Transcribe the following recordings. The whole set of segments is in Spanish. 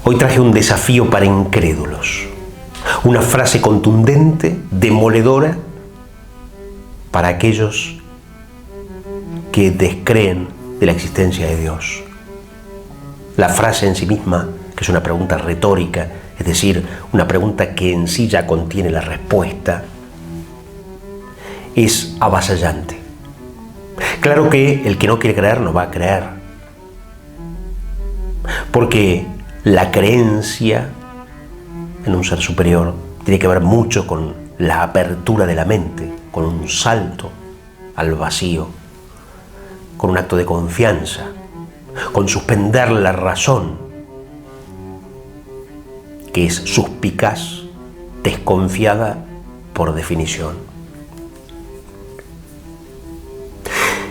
Hoy traje un desafío para incrédulos, una frase contundente, demoledora para aquellos que descreen de la existencia de Dios. La frase en sí misma, que es una pregunta retórica, es decir, una pregunta que en sí ya contiene la respuesta, es avasallante. Claro que el que no quiere creer no va a creer, porque la creencia en un ser superior tiene que ver mucho con la apertura de la mente, con un salto al vacío, con un acto de confianza, con suspender la razón, que es suspicaz, desconfiada por definición.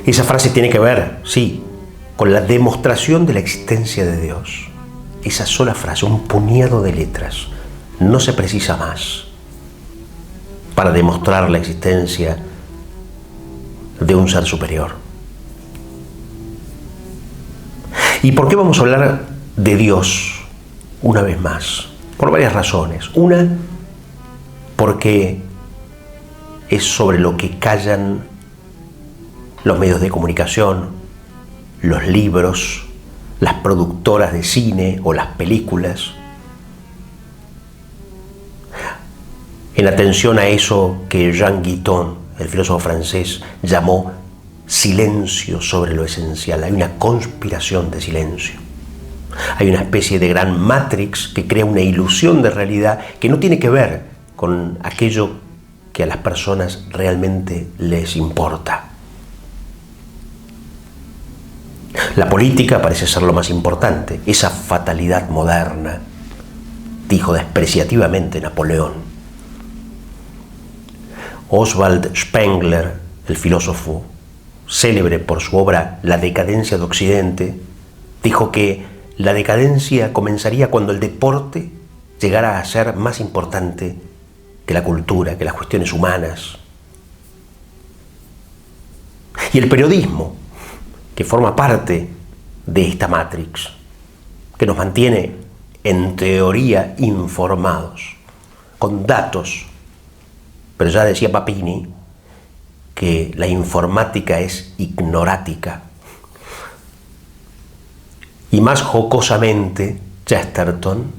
Esa frase tiene que ver, sí, con la demostración de la existencia de Dios. Esa sola frase, un puñado de letras, no se precisa más para demostrar la existencia de un ser superior. ¿Y por qué vamos a hablar de Dios una vez más? Por varias razones. Una, porque es sobre lo que callan los medios de comunicación, los libros, las productoras de cine o las películas. En atención a eso que Jean Guitton, el filósofo francés, llamó silencio sobre lo esencial. Hay una conspiración de silencio. Hay una especie de gran Matrix que crea una ilusión de realidad que no tiene que ver con aquello que a las personas realmente les importa. La política parece ser lo más importante, esa fatalidad moderna, dijo despreciativamente Napoleón. Oswald Spengler, el filósofo célebre por su obra La decadencia de Occidente, dijo que la decadencia comenzaría cuando el deporte llegara a ser más importante que la cultura, que las cuestiones humanas. Y el periodismo, que forma parte de esta Matrix, que nos mantiene en teoría informados, con datos, pero ya decía Papini que la informática es ignorática. Y más jocosamente, Chesterton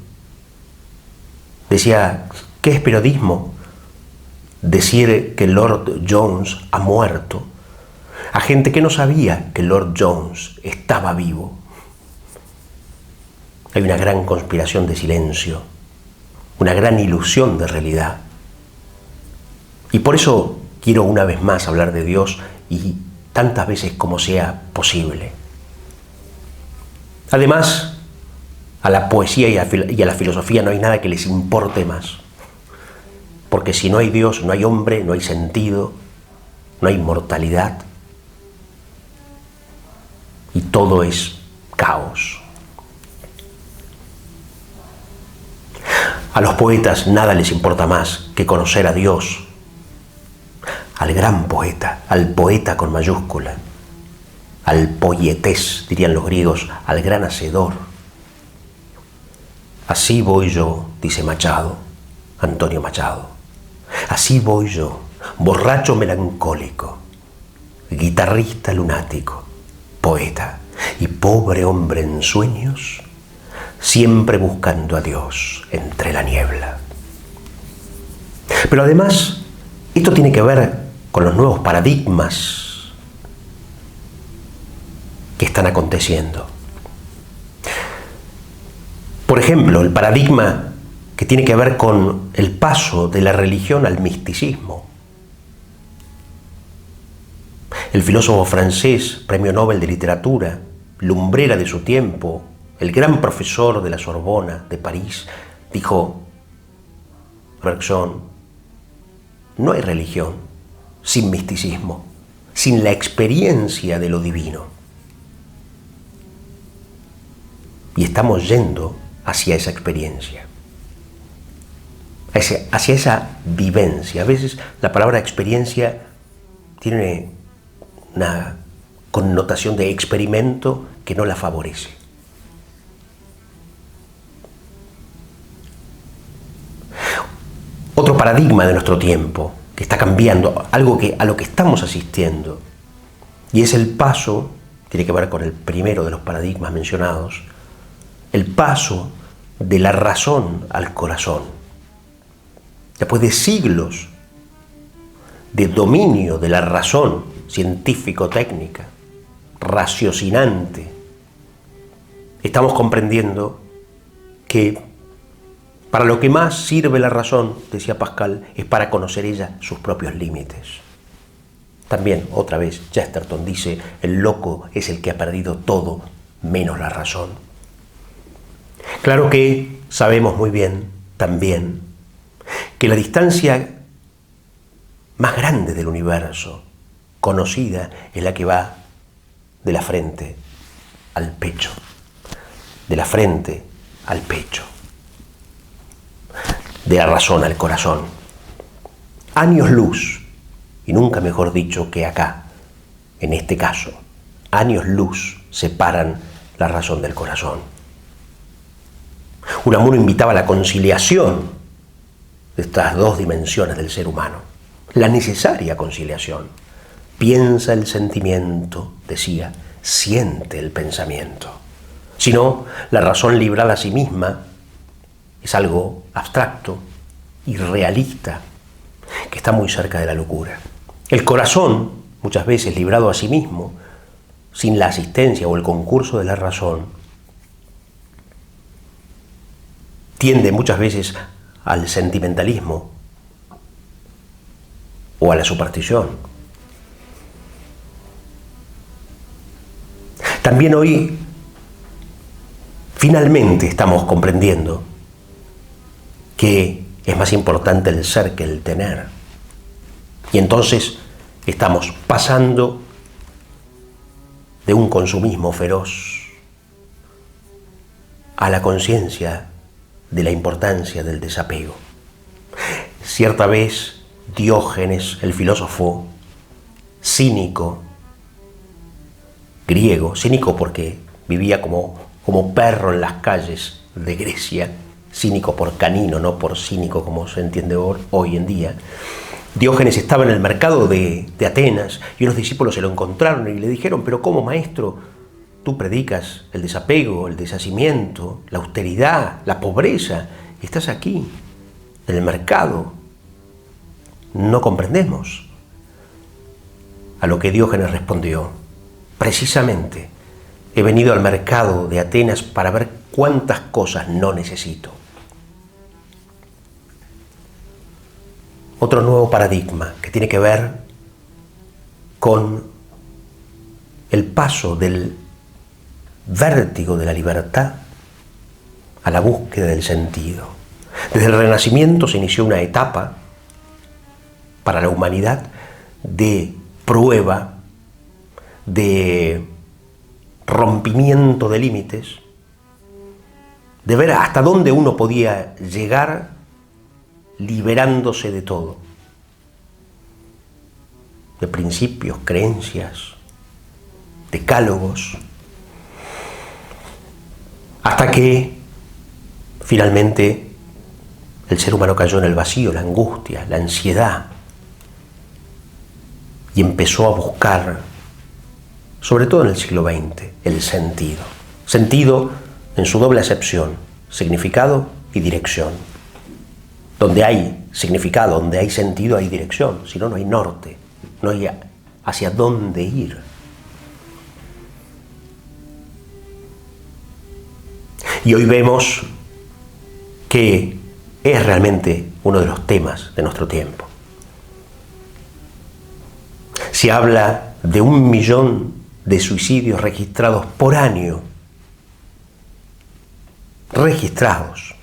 decía, ¿qué es periodismo? Decir que Lord Jones ha muerto a gente que no sabía que Lord Jones estaba vivo. Hay una gran conspiración de silencio, una gran ilusión de realidad. Y por eso quiero una vez más hablar de Dios y tantas veces como sea posible. Además, a la poesía y a la filosofía no hay nada que les importe más. Porque si no hay Dios, no hay hombre, no hay sentido, no hay inmortalidad. Y todo es caos. A los poetas nada les importa más que conocer a Dios, al gran poeta, al poeta con mayúscula, al poietés, dirían los griegos, al gran hacedor. Así voy yo, dice Machado, Antonio Machado. Así voy yo, borracho melancólico, guitarrista lunático, poeta y pobre hombre en sueños, siempre buscando a Dios entre la niebla. Pero además, esto tiene que ver con los nuevos paradigmas que están aconteciendo. Por ejemplo, el paradigma que tiene que ver con el paso de la religión al misticismo. El filósofo francés, premio Nobel de Literatura, lumbrera de su tiempo, el gran profesor de la Sorbona de París, dijo, Bergson, no hay religión sin misticismo, sin la experiencia de lo divino. Y estamos yendo hacia esa experiencia, hacia esa vivencia. A veces la palabra experiencia tiene una connotación de experimento que no la favorece. otro paradigma de nuestro tiempo que está cambiando, algo a lo que estamos asistiendo, y es el paso, tiene que ver con el primero de los paradigmas mencionados, el paso de la razón al corazón. Después de siglos de dominio de la razón científico-técnica, raciocinante, estamos comprendiendo que para lo que más sirve la razón, decía Pascal, es para conocer ella sus propios límites. También, otra vez, Chesterton dice, el loco es el que ha perdido todo menos la razón. Claro que sabemos muy bien también que la distancia más grande del universo conocida es la que va de la frente al pecho, de la frente al pecho, de la razón al corazón. Años luz, y nunca mejor dicho que acá, en este caso, años luz separan la razón del corazón. Unamuno invitaba a la conciliación de estas dos dimensiones del ser humano, la necesaria conciliación. Piensa el sentimiento, decía, siente el pensamiento. Si no, la razón librada a sí misma es algo abstracto, irrealista, que está muy cerca de la locura. El corazón, muchas veces librado a sí mismo, sin la asistencia o el concurso de la razón, tiende muchas veces al sentimentalismo o a la superstición. También hoy, finalmente estamos comprendiendo que es más importante el ser que el tener. Y entonces estamos pasando de un consumismo feroz a la conciencia de la importancia del desapego. Cierta vez Diógenes, el filósofo cínico, griego, cínico porque vivía como perro en las calles de Grecia, cínico por canino, no por cínico como se entiende hoy en día. Diógenes estaba en el mercado de Atenas y unos discípulos se lo encontraron y le dijeron, pero ¿cómo, maestro? Tú predicas el desapego, el deshacimiento, la austeridad, la pobreza. Estás aquí, en el mercado. No comprendemos. A lo que Diógenes respondió, precisamente he venido al mercado de Atenas para ver cuántas cosas no necesito. Otro nuevo paradigma que tiene que ver con el paso del vértigo de la libertad a la búsqueda del sentido. Desde el Renacimiento se inició una etapa para la humanidad de prueba, de rompimiento de límites, de ver hasta dónde uno podía llegar liberándose de todo, de principios, creencias, decálogos, hasta que finalmente el ser humano cayó en el vacío, la angustia, la ansiedad, y empezó a buscar, sobre todo en el siglo XX, el sentido. Sentido en su doble acepción, significado y dirección. Donde hay significado, donde hay sentido, hay dirección, si no, no hay norte, no hay hacia dónde ir. Y hoy vemos que es realmente uno de los temas de nuestro tiempo. Se habla de 1 millón de suicidios registrados por año. Registrados.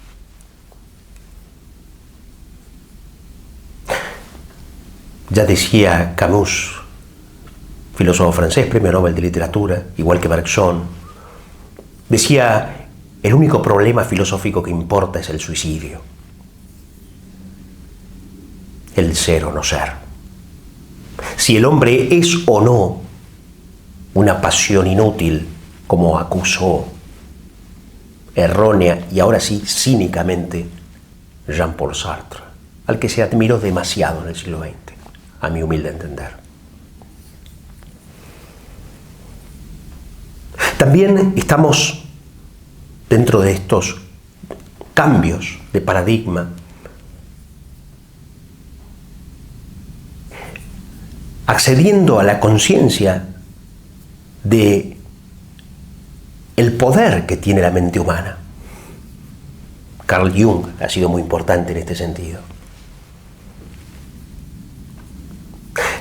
Ya decía Camus, filósofo francés, premio Nobel de Literatura, igual que Bergson, decía, el único problema filosófico que importa es el suicidio. El ser o no ser. Si el hombre es o no una pasión inútil, como acusó errónea y ahora sí cínicamente Jean-Paul Sartre. al que se admiró demasiado en el siglo XX, a mi humilde entender. También estamos dentro de estos cambios de paradigma accediendo a la conciencia de el poder que tiene la mente humana. Carl Jung ha sido muy importante en este sentido.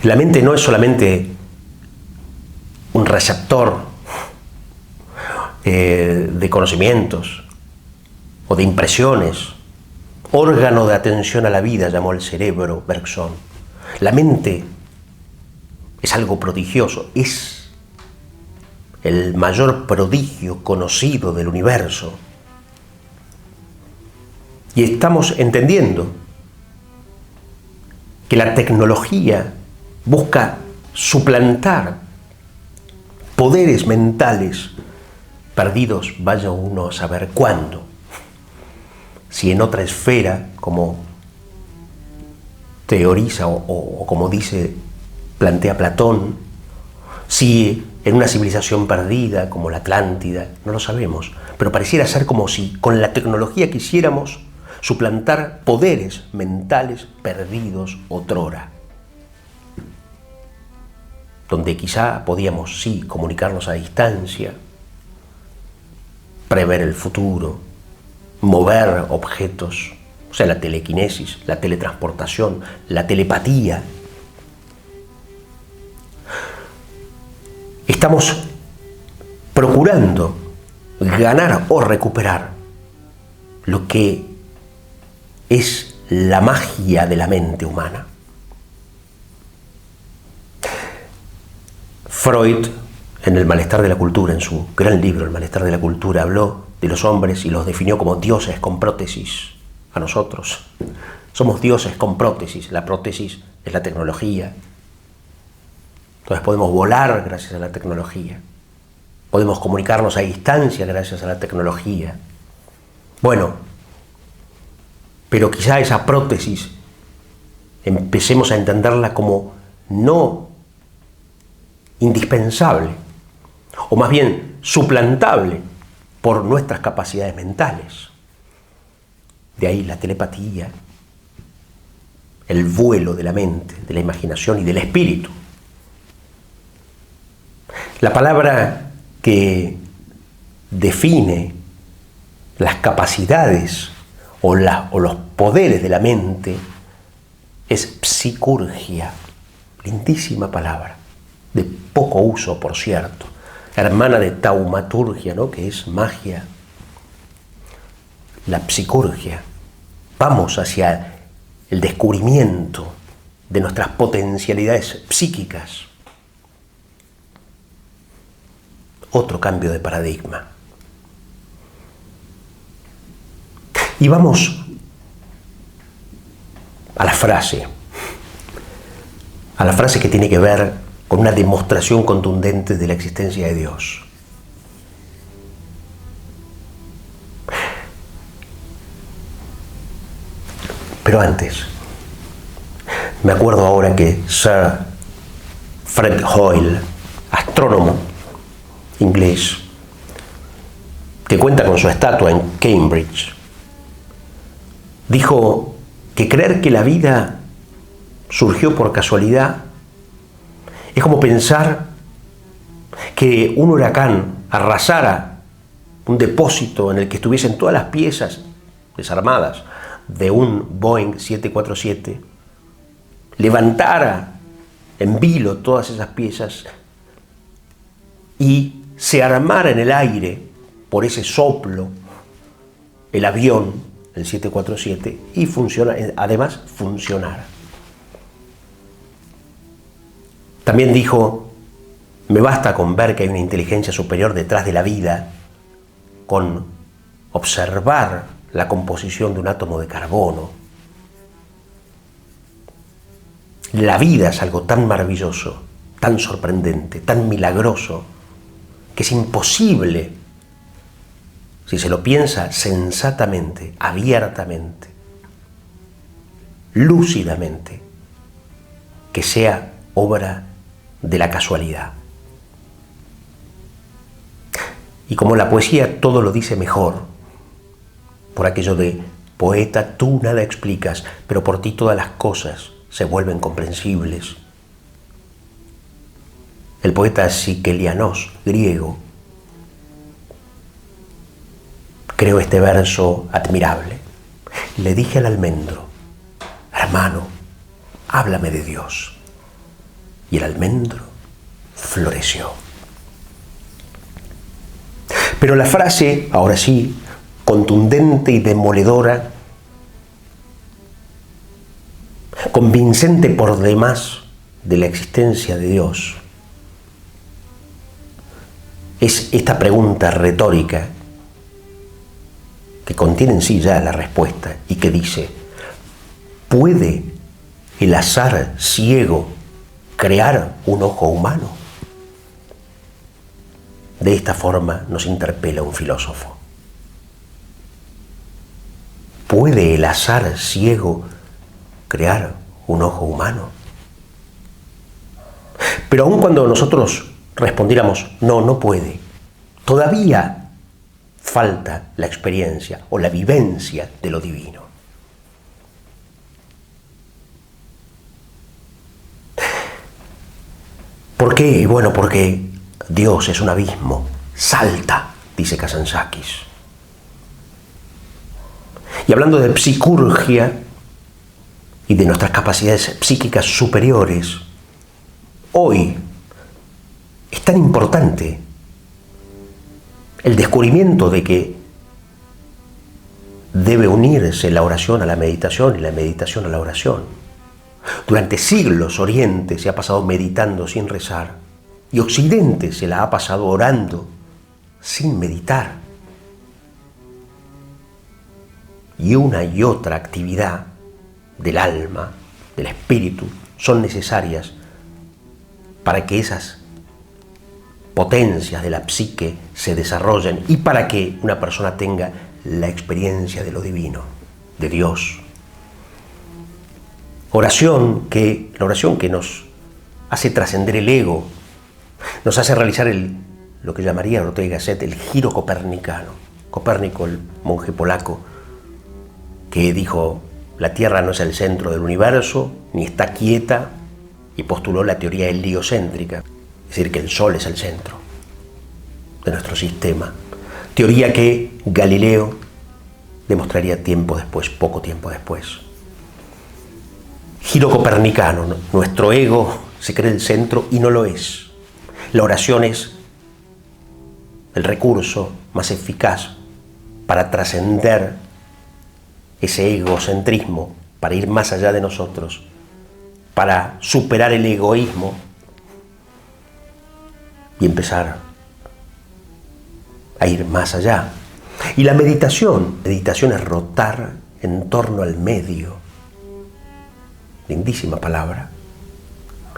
La mente no es solamente un receptor de conocimientos o de impresiones, órgano de atención a la vida, llamó el cerebro Bergson. La mente es algo prodigioso, es el mayor prodigio conocido del universo. Y estamos entendiendo que la tecnología busca suplantar poderes mentales perdidos, vaya uno a saber cuándo. Si en otra esfera, como teoriza o como dice, plantea Platón, si en una civilización perdida como la Atlántida, no lo sabemos, pero pareciera ser como si con la tecnología quisiéramos suplantar poderes mentales perdidos otrora, donde quizá podíamos sí comunicarnos a distancia, prever el futuro, mover objetos, o sea, la telequinesis, la teletransportación, la telepatía. Estamos procurando ganar o recuperar lo que es la magia de la mente humana. Freud, en El malestar de la cultura, en su gran libro El malestar de la cultura, habló de los hombres y los definió como dioses con prótesis. A nosotros somos dioses con prótesis. La prótesis es la tecnología. Entonces podemos volar gracias a la tecnología. Podemos comunicarnos a distancia gracias a la tecnología. Bueno, pero quizá esa prótesis empecemos a entenderla como no indispensable, o más bien suplantable por nuestras capacidades mentales. De ahí la telepatía, el vuelo de la mente, de la imaginación y del espíritu. La palabra que define las capacidades o los poderes de la mente es psicurgia. Lindísima palabra, de poco uso, por cierto, hermana de taumaturgia, ¿no?, que es magia. La psicurgia. Vamos hacia el descubrimiento de nuestras potencialidades psíquicas. Otro cambio de paradigma. Y vamos a la frase que tiene que ver con una demostración contundente de la existencia de Dios. Pero antes, me acuerdo ahora que Sir Fred Hoyle, astrónomo inglés, que cuenta con su estatua en Cambridge, dijo que creer que la vida surgió por casualidad es como pensar que un huracán arrasara un depósito en el que estuviesen todas las piezas desarmadas de un Boeing 747, levantara en vilo todas esas piezas y se armara en el aire por ese soplo el avión, el 747, y además funcionara. También dijo: me basta con ver que hay una inteligencia superior detrás de la vida, con observar la composición de un átomo de carbono. La vida es algo tan maravilloso, tan sorprendente, tan milagroso, que es imposible, si se lo piensa sensatamente, abiertamente, lúcidamente, que sea obra de la casualidad. Y como la poesía todo lo dice mejor, por aquello de poeta, tú nada explicas, pero por ti todas las cosas se vuelven comprensibles. El poeta Sikelianos, griego, creó este verso admirable. Le dije al almendro, hermano, háblame de Dios. Y el almendro floreció. Pero la frase, ahora sí, contundente y demoledora, convincente por demás de la existencia de Dios, es esta pregunta retórica que contiene en sí ya la respuesta y que dice: ¿puede el azar ciego crear un ojo humano? De esta forma nos interpela un filósofo. ¿Puede el azar ciego crear un ojo humano? Pero aun cuando nosotros respondiéramos, no, no puede, todavía falta la experiencia o la vivencia de lo divino. ¿Por qué? Bueno, porque Dios es un abismo, salta, dice Kazantzakis. Y hablando de psicurgia y de nuestras capacidades psíquicas superiores, hoy es tan importante el descubrimiento de que debe unirse la oración a la meditación y la meditación a la oración. Durante siglos Oriente se ha pasado meditando sin rezar y Occidente se la ha pasado orando sin meditar. Y una y otra actividad del alma, del espíritu, son necesarias para que esas potencias de la psique se desarrollen y para que una persona tenga la experiencia de lo divino, de Dios. La oración que nos hace trascender el ego, nos hace realizar lo que llamaría Ortega y Gasset el giro copernicano. Copérnico, el monje polaco, que dijo: la Tierra no es el centro del universo, ni está quieta, y postuló la teoría heliocéntrica, es decir, que el Sol es el centro de nuestro sistema. Teoría que Galileo demostraría tiempo después, poco tiempo después. Giro copernicano, ¿no? Nuestro ego se cree el centro y no lo es. La oración es el recurso más eficaz para trascender ese egocentrismo, para ir más allá de nosotros, para superar el egoísmo y empezar a ir más allá. Y la meditación es rotar en torno al medio. Lindísima palabra.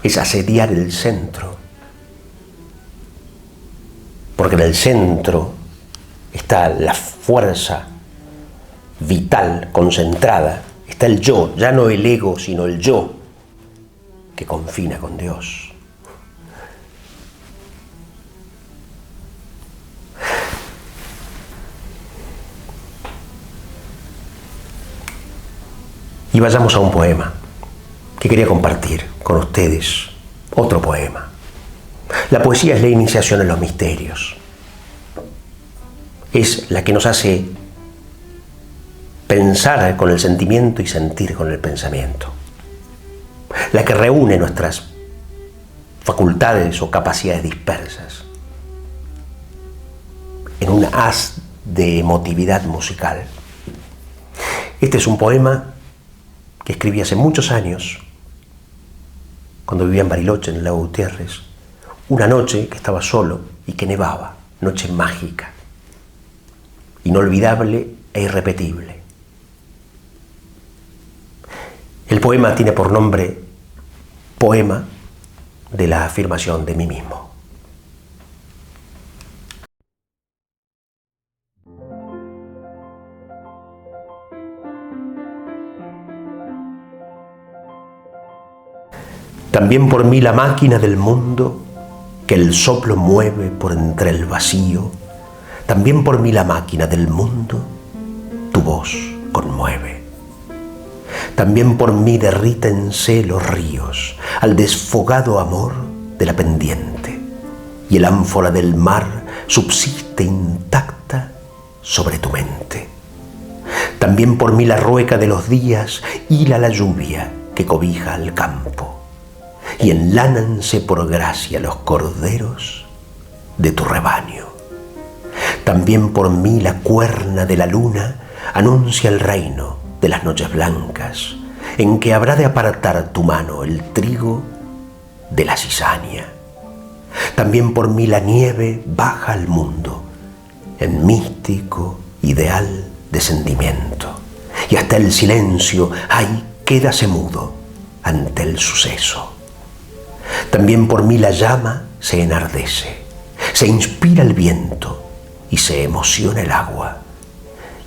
Es asediar el centro. Porque en el centro está la fuerza vital, concentrada. Está el yo, ya no el ego, sino el yo, que confina con Dios. Y vayamos a un poema que quería compartir con ustedes. Otro poema. La poesía es la iniciación en los misterios. Es la que nos hace pensar con el sentimiento y sentir con el pensamiento. La que reúne nuestras facultades o capacidades dispersas en un haz de emotividad musical. Este es un poema que escribí hace muchos años, cuando vivía en Bariloche, en el Lago Gutiérrez, una noche que estaba solo y que nevaba, noche mágica, inolvidable e irrepetible. El poema tiene por nombre Poema de la afirmación de mí mismo. También por mí la máquina del mundo que el soplo mueve por entre el vacío. También por mí la máquina del mundo tu voz conmueve. También por mí derrítense los ríos al desfogado amor de la pendiente, y el ánfora del mar subsiste intacta sobre tu mente. También por mí la rueca de los días hila la lluvia que cobija al campo, y enlánanse por gracia los corderos de tu rebaño. También por mí la cuerna de la luna anuncia el reino de las noches blancas, en que habrá de apartar tu mano el trigo de la cizaña. También por mí la nieve baja al mundo en místico ideal descendimiento, y hasta el silencio, ay, quédase mudo ante el suceso. También por mí la llama se enardece, se inspira el viento y se emociona el agua,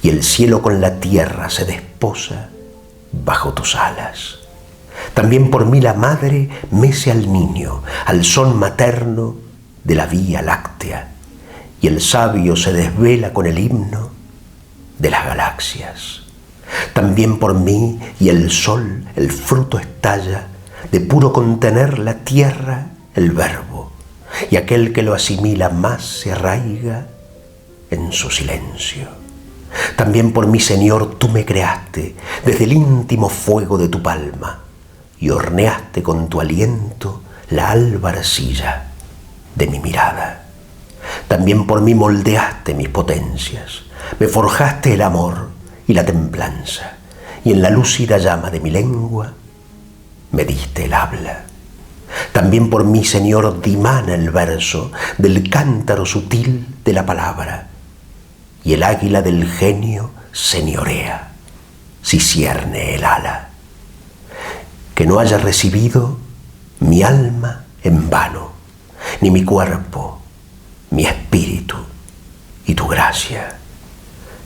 y el cielo con la tierra se desposa bajo tus alas. También por mí la madre mece al niño al son materno de la Vía Láctea, y el sabio se desvela con el himno de las galaxias. También por mí y el sol el fruto estalla, de puro contener la tierra el verbo, y aquel que lo asimila más se arraiga en su silencio. También por mí, Señor, tú me creaste desde el íntimo fuego de tu palma, y horneaste con tu aliento la alba arcilla de mi mirada. También por mí moldeaste mis potencias, me forjaste el amor y la templanza, y en la lúcida llama de mi lengua me diste el habla. También por mí, Señor, dimana el verso del cántaro sutil de la palabra, y el águila del genio señorea si cierne el ala. Que no haya recibido mi alma en vano, ni mi cuerpo, mi espíritu y tu gracia.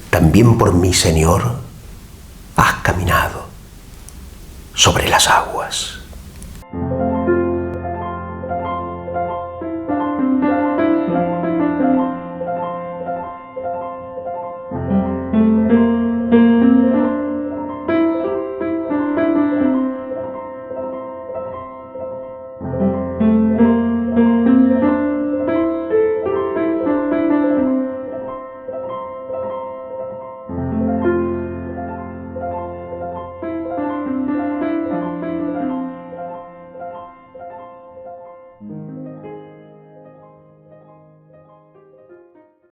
También por mí, Señor, has caminado sobre las aguas.